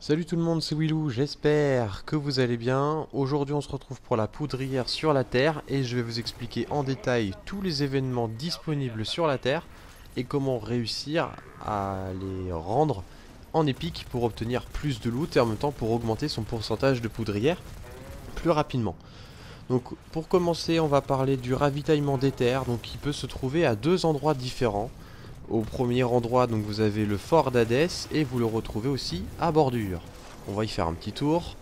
Salut tout le monde, c'est Willou, j'espère que vous allez bien. Aujourd'hui on se retrouve pour la poudrière sur la Terre et je vais vous expliquer en détail tous les événements disponibles sur la Terre et comment réussir à les rendre en épique pour obtenir plus de loot et en même temps pour augmenter son pourcentage de poudrière plus rapidement. Donc pour commencer on va parler du ravitaillement des terres, donc qui peut se trouver à deux endroits différents. Au premier endroit, donc vous avez le fort d'Hadès et vous le retrouvez aussi à Bordure. On va y faire un petit tour.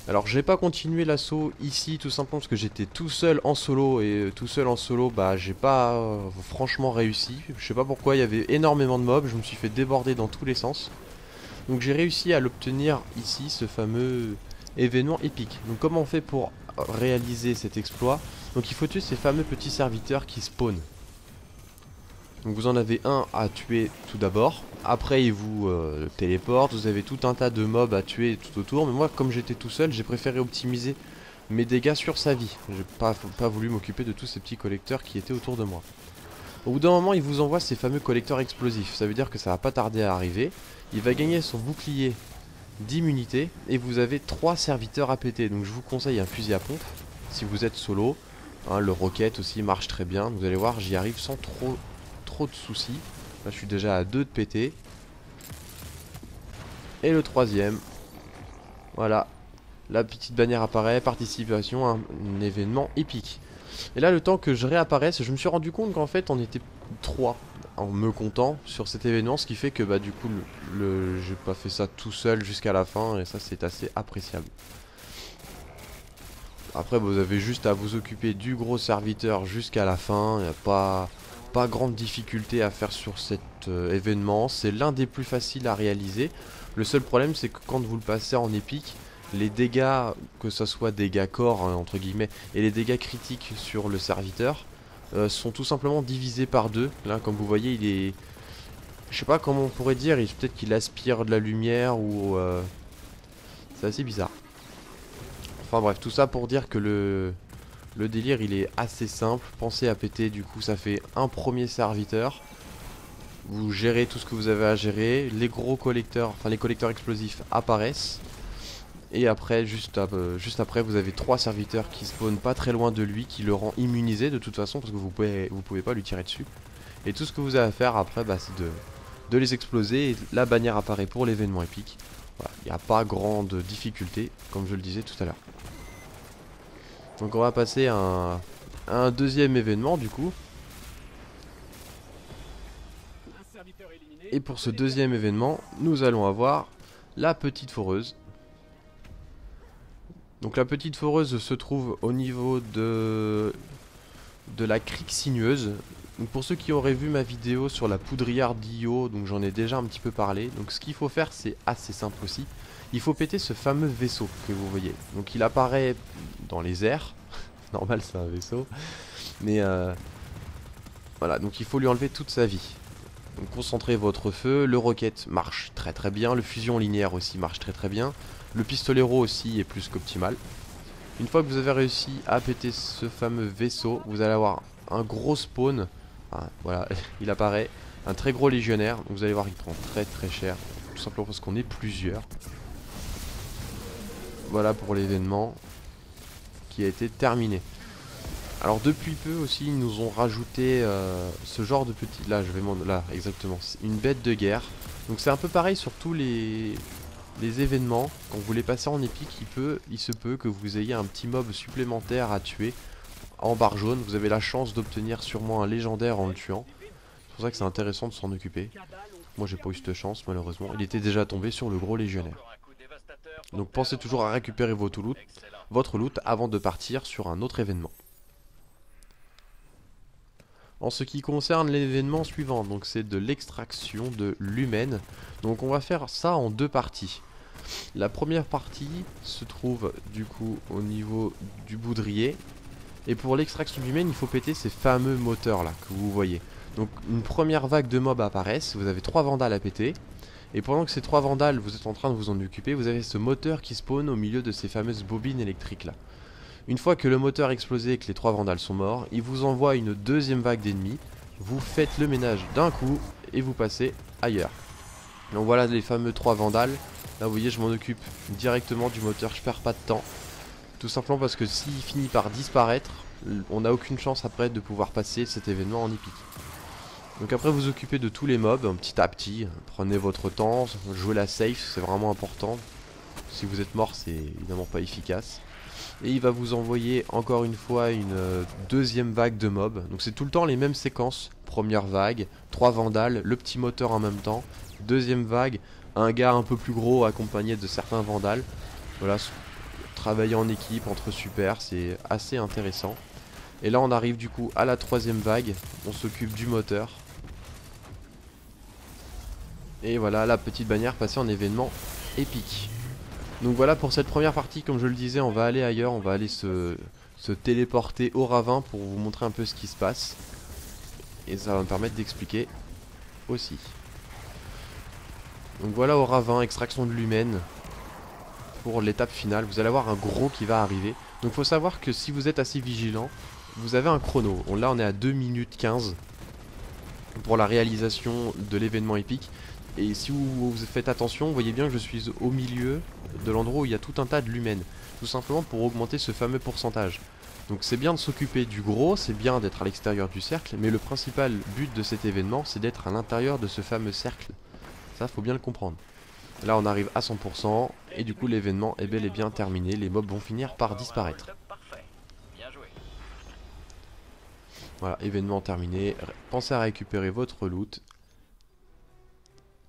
Alors, j'ai pas continué l'assaut ici tout simplement parce que j'étais tout seul en solo et tout seul en solo, bah j'ai pas franchement réussi. Je sais pas pourquoi, il y avait énormément de mobs, je me suis fait déborder dans tous les sens. Donc j'ai réussi à l'obtenir ici, ce fameux événement épique. Donc comment on fait pour réaliser cet exploit? Donc il faut tuer ces fameux petits serviteurs qui spawnent. Donc vous en avez un à tuer tout d'abord, après il vous téléporte, vous avez tout un tas de mobs à tuer tout autour, mais moi comme j'étais tout seul, j'ai préféré optimiser mes dégâts sur sa vie. J'ai pas voulu m'occuper de tous ces petits collecteurs qui étaient autour de moi. Au bout d'un moment, il vous envoie ces fameux collecteurs explosifs, ça veut dire que ça va pas tarder à arriver. Il va gagner son bouclier d'immunité et vous avez 3 serviteurs à péter, donc je vous conseille un fusil à pompe si vous êtes solo. Hein, le rocket aussi marche très bien, vous allez voir, j'y arrive sans trop de soucis. Là je suis déjà à 2 de péter. Et le troisième, voilà, la petite bannière apparaît, participation à un événement épique. Et là le temps que je réapparaisse, je me suis rendu compte qu'en fait on était 3 en me comptant sur cet événement, ce qui fait que bah du coup j'ai pas fait ça tout seul jusqu'à la fin et ça c'est assez appréciable. Après vous avez juste à vous occuper du gros serviteur jusqu'à la fin, il n'y a pas grande difficulté à faire sur cet événement, c'est l'un des plus faciles à réaliser. Le seul problème c'est que quand vous le passez en épique, les dégâts, que ce soit dégâts corps hein, entre guillemets, et les dégâts critiques sur le serviteur sont tout simplement divisés par deux. Là comme vous voyez il est... Je sais pas comment on pourrait dire, peut-être qu'il aspire de la lumière ou... C'est assez bizarre. Enfin bref, tout ça pour dire que le délire il est assez simple. Pensez à péter, du coup ça fait un premier serviteur. Vous gérez tout ce que vous avez à gérer. Les gros collecteurs, enfin les collecteurs explosifs apparaissent. Et après, juste après, vous avez 3 serviteurs qui spawnent pas très loin de lui, qui le rend immunisé de toute façon parce que vous pouvez pas lui tirer dessus. Et tout ce que vous avez à faire après, bah, c'est de les exploser. Et la bannière apparaît pour l'événement épique. Voilà, il n'y a pas grande difficulté, comme je le disais tout à l'heure. Donc on va passer à un deuxième événement du coup. Et pour ce deuxième événement, nous allons avoir la petite foreuse. Donc la petite foreuse se trouve au niveau de la crique sinueuse. Donc pour ceux qui auraient vu ma vidéo sur la poudrière d'Io, donc j'en ai déjà un petit peu parlé. Donc ce qu'il faut faire c'est assez simple aussi. Il faut péter ce fameux vaisseau que vous voyez. Donc il apparaît dans les airs. Normal c'est un vaisseau. Mais voilà, donc il faut lui enlever toute sa vie. Donc concentrez votre feu, le rocket marche très très bien, le fusion linéaire aussi marche très très bien. Le pistolero aussi est plus qu'optimal. Une fois que vous avez réussi à péter ce fameux vaisseau, vous allez avoir un gros spawn. Enfin, voilà, il apparaît. Un très gros légionnaire. Donc vous allez voir, il prend très très cher. Tout simplement parce qu'on est plusieurs. Voilà pour l'événement qui a été terminé. Alors depuis peu aussi, ils nous ont rajouté ce genre de petit... Là, je vais là, exactement. Une bête de guerre. Donc c'est un peu pareil sur tous les événements. Quand vous les passez en épique, il se peut que vous ayez un petit mob supplémentaire à tuer en barre jaune. Vous avez la chance d'obtenir sûrement un légendaire en le tuant. C'est pour ça que c'est intéressant de s'en occuper. Moi j'ai pas eu cette chance malheureusement. Il était déjà tombé sur le gros légionnaire. Donc pensez toujours à récupérer votre loot avant de partir sur un autre événement. En ce qui concerne l'événement suivant, donc c'est de l'extraction de l'humaine. Donc on va faire ça en deux parties. La première partie se trouve du coup au niveau du boudrier. Et pour l'extraction d'humaine, il faut péter ces fameux moteurs là que vous voyez. Donc une première vague de mobs apparaissent, vous avez 3 vandales à péter. Et pendant que ces 3 vandales, vous êtes en train de vous en occuper, vous avez ce moteur qui spawn au milieu de ces fameuses bobines électriques là. Une fois que le moteur a explosé et que les 3 vandales sont morts, il vous envoie une deuxième vague d'ennemis. Vous faites le ménage d'un coup et vous passez ailleurs. Donc voilà les fameux 3 vandales. Là vous voyez je m'en occupe directement du moteur, je perds pas de temps. Tout simplement parce que s'il finit par disparaître, on n'a aucune chance après de pouvoir passer cet événement en épique. Donc après vous occupez de tous les mobs petit à petit, prenez votre temps, jouez la safe, c'est vraiment important. Si vous êtes mort c'est évidemment pas efficace. Et il va vous envoyer encore une fois une deuxième vague de mobs. Donc c'est tout le temps les mêmes séquences. Première vague, 3 vandales, le petit moteur en même temps. Deuxième vague, un gars un peu plus gros accompagné de certains vandales. Voilà, travailler en équipe entre super, c'est assez intéressant. Et là on arrive du coup à la 3e vague. On s'occupe du moteur. Et voilà la petite bannière passée en événement épique. Donc voilà pour cette première partie, comme je le disais, on va aller ailleurs, on va aller se téléporter au ravin pour vous montrer un peu ce qui se passe. Et ça va me permettre d'expliquer aussi. Donc voilà au ravin, extraction de l'humaine. Pour l'étape finale, vous allez avoir un gros qui va arriver. Donc il faut savoir que si vous êtes assez vigilant, vous avez un chrono. Là on est à 2 minutes 15 pour la réalisation de l'événement épique. Et si vous faites attention, vous voyez bien que je suis au milieu de l'endroit où il y a tout un tas de lumens. Tout simplement pour augmenter ce fameux pourcentage. Donc c'est bien de s'occuper du gros, c'est bien d'être à l'extérieur du cercle, mais le principal but de cet événement, c'est d'être à l'intérieur de ce fameux cercle. Ça, faut bien le comprendre. Là, on arrive à 100%, et du coup, l'événement est bel et bien terminé. Les mobs vont finir par disparaître. Voilà, événement terminé. Pensez à récupérer votre loot.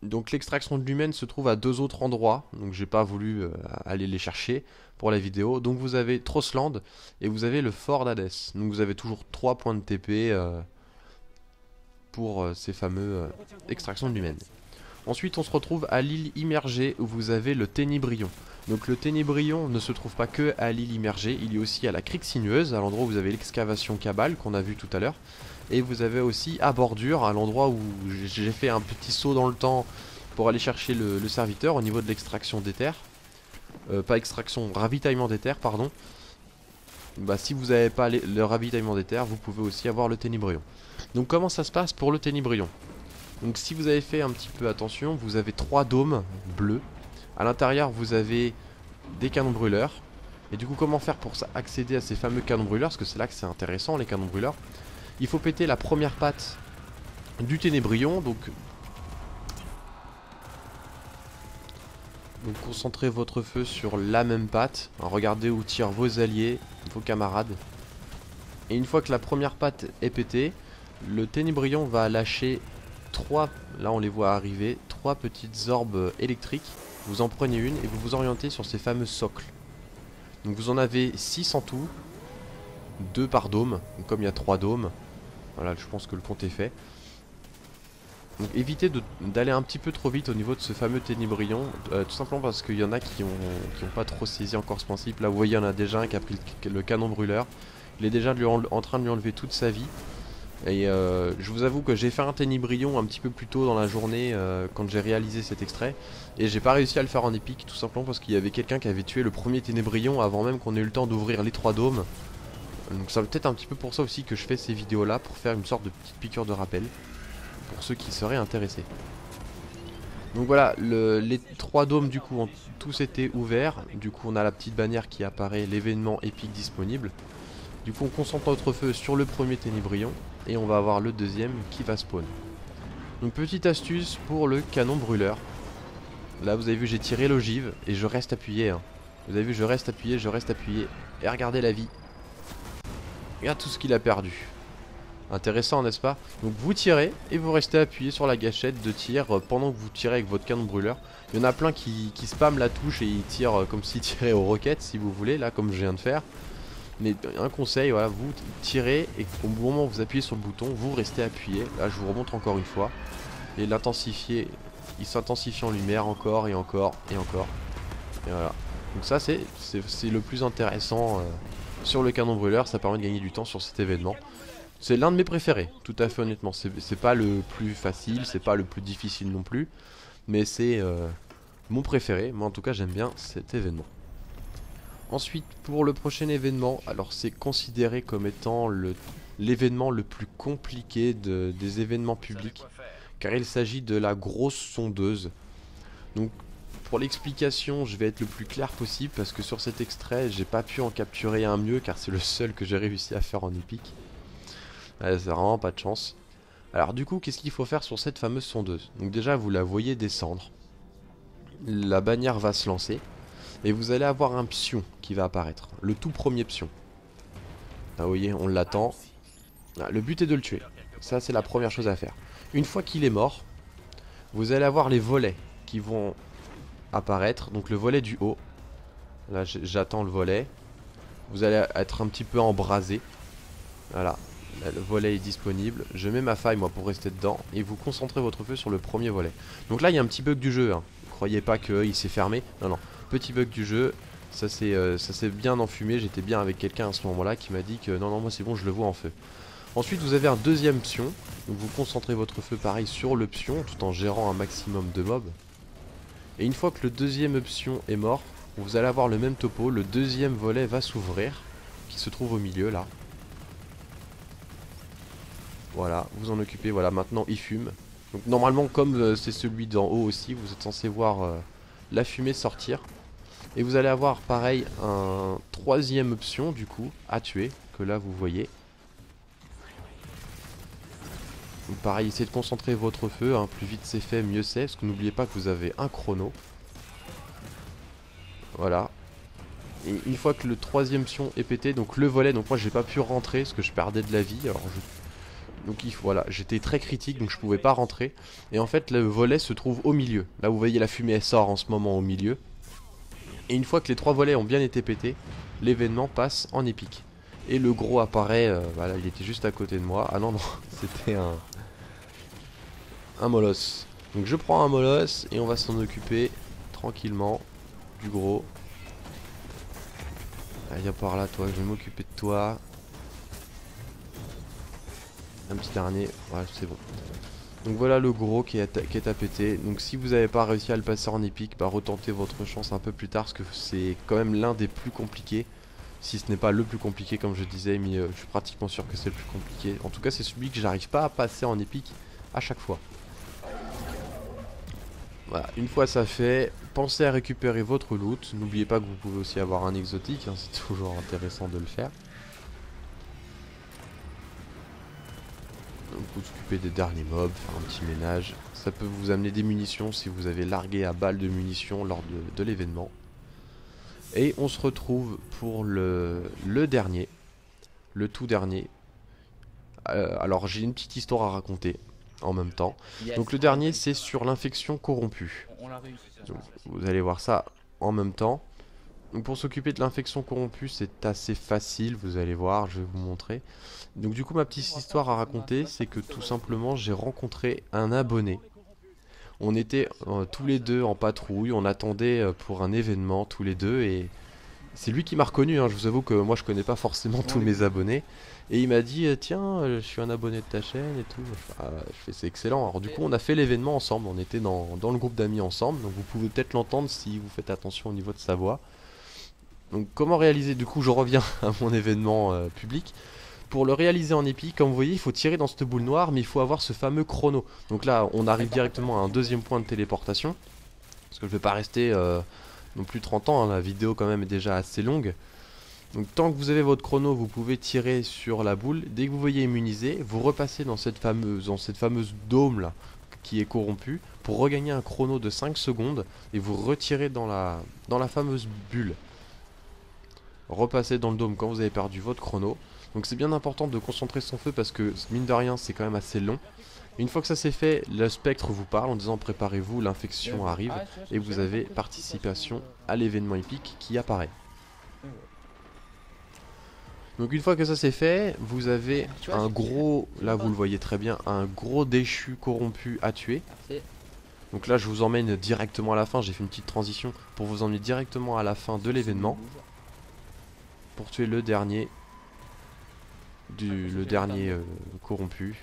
Donc l'extraction de l'humaine se trouve à 2 autres endroits, donc j'ai pas voulu aller les chercher pour la vidéo. Donc vous avez Trostland et vous avez le fort d'Hadès. Donc vous avez toujours 3 points de TP pour ces fameux extractions de l'humaine. Ensuite on se retrouve à l'île immergée où vous avez le Ténébrion. Donc le Ténébrion ne se trouve pas que à l'île immergée, il est aussi à la crique sinueuse, à l'endroit où vous avez l'excavation Cabale qu'on a vu tout à l'heure. Et vous avez aussi à bordure, à l'endroit où j'ai fait un petit saut dans le temps pour aller chercher le serviteur au niveau de l'extraction d'éther. Pas extraction, ravitaillement d'éther, pardon. Bah, si vous n'avez pas le ravitaillement d'éther, vous pouvez aussi avoir le Ténébrion. Donc comment ça se passe pour le Ténébrion? Donc si vous avez fait un petit peu attention, vous avez 3 dômes bleus. À l'intérieur, vous avez des canons brûleurs. Et du coup, comment faire pour accéder à ces fameux canons brûleurs? Parce que c'est là que c'est intéressant, les canons brûleurs. Il faut péter la première patte du Ténébrion, donc concentrez votre feu sur la même patte. Regardez où tirent vos alliés, vos camarades. Et une fois que la première patte est pétée, le Ténébrion va lâcher 3, là on les voit arriver, 3 petites orbes électriques. Vous en prenez une et vous vous orientez sur ces fameux socles. Donc vous en avez 6 en tout, 2 par dôme, donc comme il y a 3 dômes. Voilà, je pense que le compte est fait. Donc évitez d'aller un petit peu trop vite au niveau de ce fameux Ténébrion, tout simplement parce qu'il y en a qui ont pas trop saisi encore ce principe. Là vous voyez, il y en a déjà un qui a pris le canon brûleur. Il est déjà en train de lui enlever toute sa vie. Et je vous avoue que j'ai fait un Ténébrion un petit peu plus tôt dans la journée quand j'ai réalisé cet extrait. Et j'ai pas réussi à le faire en épique, tout simplement parce qu'il y avait quelqu'un qui avait tué le premier Ténébrion avant même qu'on ait eu le temps d'ouvrir les 3 dômes. Donc ça peut-être un petit peu pour ça aussi que je fais ces vidéos là, pour faire une sorte de petite piqûre de rappel pour ceux qui seraient intéressés. Donc voilà, les 3 dômes du coup ont tous été ouverts. Du coup on a la petite bannière qui apparaît, l'événement épique disponible. Du coup on concentre notre feu sur le premier Ténébrion et on va avoir le deuxième qui va spawn. Donc petite astuce pour le canon brûleur. Là vous avez vu, j'ai tiré l'ogive et je reste appuyé hein. Vous avez vu, je reste appuyé et regardez la vie. Regarde tout ce qu'il a perdu. Intéressant, n'est-ce pas? Donc vous tirez et vous restez appuyé sur la gâchette de tir pendant que vous tirez avec votre canon brûleur. Il y en a plein qui spamment la touche et ils tirent comme s'ils tiraient aux roquettes si vous voulez, là comme je viens de faire. Mais un conseil, voilà, vous tirez et au moment où vous appuyez sur le bouton, vous restez appuyé. Là je vous remontre encore une fois. Et l'intensifier, il s'intensifie en lumière encore et encore et encore. Et voilà. Donc ça c'est le plus intéressant sur le canon brûleur, ça permet de gagner du temps sur cet événement. C'est l'un de mes préférés, tout à fait honnêtement. C'est pas le plus facile, c'est pas le plus difficile non plus. Mais c'est mon préféré. Moi en tout cas j'aime bien cet événement. Ensuite pour le prochain événement, alors c'est considéré comme étant l'événement le plus compliqué des événements publics. Car il s'agit de la grosse sondeuse. Donc pour l'explication, je vais être le plus clair possible parce que sur cet extrait, j'ai pas pu en capturer un mieux car c'est le seul que j'ai réussi à faire en épique. Ouais, c'est vraiment pas de chance. Alors du coup, qu'est-ce qu'il faut faire sur cette fameuse sondeuse? Donc déjà, vous la voyez descendre. La bannière va se lancer. Et vous allez avoir un pion qui va apparaître. Le tout premier pion. Là, vous voyez, on l'attend. Ah, le but est de le tuer. Ça, c'est la première chose à faire. Une fois qu'il est mort, vous allez avoir les volets qui vont apparaître. Donc le volet du haut. Là, j'attends le volet. Vous allez être un petit peu embrasé. Voilà. Là, le volet est disponible. Je mets ma faille, moi, pour rester dedans. Et vous concentrez votre feu sur le premier volet. Donc là, il y a un petit bug du jeu. Hein. Croyez pas qu'il s'est fermé. Non, non. Petit bug du jeu. Ça s'est bien enfumé. J'étais bien avec quelqu'un à ce moment-là qui m'a dit que non, non, moi c'est bon, je le vois en feu. Ensuite, vous avez un deuxième pion. Donc vous concentrez votre feu pareil sur le pion tout en gérant un maximum de mobs. Et une fois que le deuxième pion est mort, vous allez avoir le même topo. Le deuxième volet va s'ouvrir, qui se trouve au milieu là. Voilà, vous en occupez. Voilà, maintenant il fume. Donc normalement, comme c'est celui d'en haut aussi, vous êtes censé voir la fumée sortir. Et vous allez avoir pareil un troisième option du coup à tuer, que là vous voyez. Donc pareil, essayez de concentrer votre feu, hein, plus vite c'est fait, mieux c'est, parce que n'oubliez pas que vous avez un chrono. Voilà. Et une fois que le troisième pion est pété, donc le volet, donc moi j'ai pas pu rentrer parce que je perdais de la vie. Alors donc voilà, j'étais très critique donc je pouvais pas rentrer. Et en fait le volet se trouve au milieu. Là vous voyez la fumée elle sort en ce moment au milieu. Et une fois que les trois volets ont bien été pétés, l'événement passe en épique. Et le gros apparaît, voilà, il était juste à côté de moi. Ah non, non, c'était un molosse. Donc je prends un molosse et on va s'en occuper tranquillement du gros. Allez, viens par là, toi, je vais m'occuper de toi. Un petit dernier, voilà, c'est bon. Donc voilà le gros qui est à péter. Donc si vous n'avez pas réussi à le passer en épique, bah retentez votre chance un peu plus tard parce que c'est quand même l'un des plus compliqués. Si ce n'est pas le plus compliqué comme je disais, mais je suis pratiquement sûr que c'est le plus compliqué. En tout cas c'est celui que j'arrive pas à passer en épique à chaque fois. Voilà, une fois ça fait, pensez à récupérer votre loot. N'oubliez pas que vous pouvez aussi avoir un exotique, hein, c'est toujours intéressant de le faire. Donc vous occupez des derniers mobs, faire un petit ménage. Ça peut vous amener des munitions si vous avez largué à balles de munitions lors de l'événement. Et on se retrouve pour le dernier, le tout dernier. Alors j'ai une petite histoire à raconter en même temps. Donc le dernier c'est sur l'infection corrompue. Donc, vous allez voir ça en même temps. Donc pour s'occuper de l'infection corrompue c'est assez facile, vous allez voir, je vais vous montrer. Donc du coup ma petite histoire à raconter c'est que tout simplement j'ai rencontré un abonné. On était tous les deux en patrouille, on attendait pour un événement tous les deux et c'est lui qui m'a reconnu, hein. Je vous avoue que moi je connais pas forcément tous mes abonnés. Et il m'a dit tiens je suis un abonné de ta chaîne et tout. Je fais c'est excellent. Alors du coup on a fait l'événement ensemble, on était dans le groupe d'amis ensemble. Donc vous pouvez peut-être l'entendre si vous faites attention au niveau de sa voix. Donc comment réaliser, du coup je reviens à mon événement public. Pour le réaliser en épique, comme vous voyez il faut tirer dans cette boule noire mais il faut avoir ce fameux chrono. Donc là on arrive directement à un deuxième point de téléportation. Parce que je vais pas rester non plus 30 ans, hein, la vidéo quand même est déjà assez longue. Donc tant que vous avez votre chrono vous pouvez tirer sur la boule. Dès que vous voyez immunisé, vous repassez dans cette fameuse dôme là qui est corrompue pour regagner un chrono de 5 secondes et vous retirez dans la fameuse bulle. Repassez dans le dôme quand vous avez perdu votre chrono. Donc c'est bien important de concentrer son feu parce que mine de rien c'est quand même assez long. Une fois que ça c'est fait, le spectre vous parle en disant préparez-vous, l'infection arrive et vous avez participation à l'événement épique qui apparaît. Donc une fois que ça c'est fait, vous avez un gros, là vous le voyez très bien, un gros déchu corrompu à tuer. Donc là je vous emmène directement à la fin, j'ai fait une petite transition pour vous emmener directement à la fin de l'événement. Pour tuer le dernier corrompu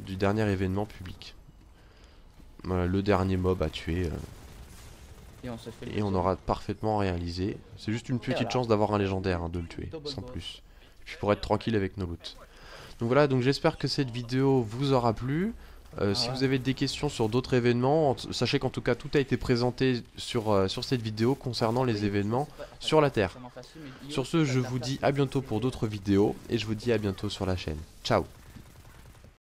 du dernier événement public. Voilà, le dernier mob à tuer. Et on aura parfaitement réalisé. C'est juste une petite chance d'avoir un légendaire, hein, de le tuer, sans plus. Et puis pour être tranquille avec nos loots. Donc voilà, donc j'espère que cette vidéo vous aura plu. Si vous avez des questions sur d'autres événements, sachez qu'en tout cas tout a été présenté sur cette vidéo concernant les événements sur la Terre. Sur ce, je vous dis à bientôt pour d'autres vidéos et je vous dis à bientôt sur la chaîne. Ciao!